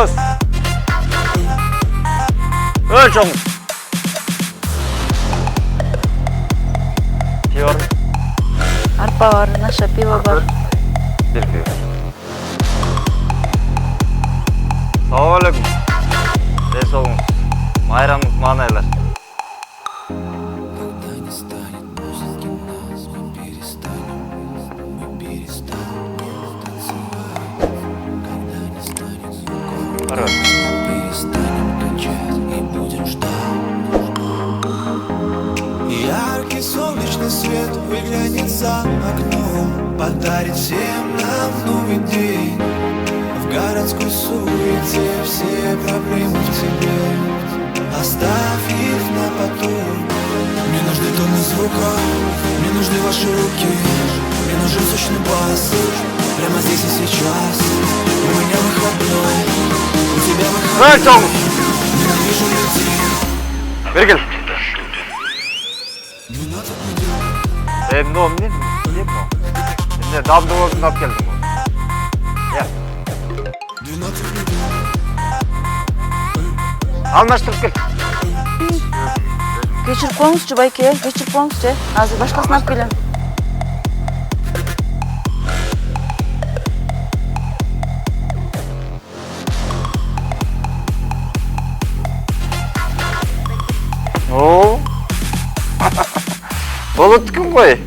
чоңуз. Чоңуз. Пиво. Арпа бар, наша пиво бар. Bir pиво. Салам алейкум. Соңуз. Майрамыңыз маанайлар. Яркий солнечный свет выглянет за окном, подарит всем нам новый день. В городской суете все проблемы в тебе, оставь их на потом. Мне нужны тоны звука, мне нужны ваши руки, мне нужен сочный бас, прямо здесь и сейчас. У меня выходной, у тебя выходной. Ненавижу людей. Бергел. No, ne? Ne, damda olsun at geldim. Ya. Almıştır gel. Geçirip koyuңузчу байке, geçirip koyuңузчу. Азыр башкасын алып келем. Oo. Болот ким кой?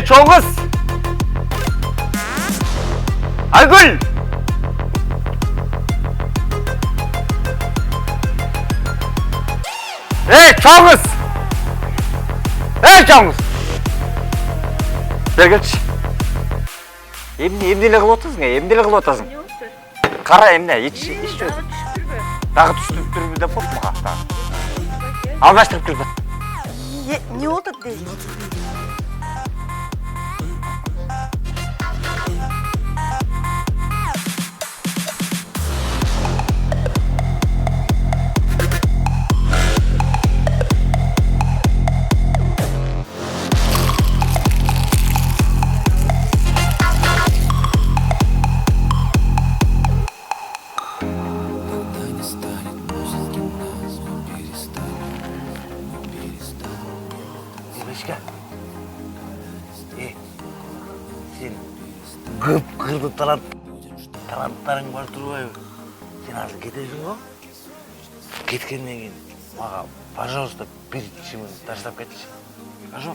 Çoğuz! Aygül! Çoğuz! Çoğuz! Beri geç. Emdili kılıp otasın ya, emdili kılıp otasın. Kara emne, hiç yok. Dağı düştürüp durup da bok mu ha? Almaştırıp kılıp. Ne oldu değil? Sen kıp-kırdı talanttaring var turbayбы? Sen azыр кетесиң го? Кеткенден кийин мага, пожалуйста, bir чымын таштап кетчи. Хорошо?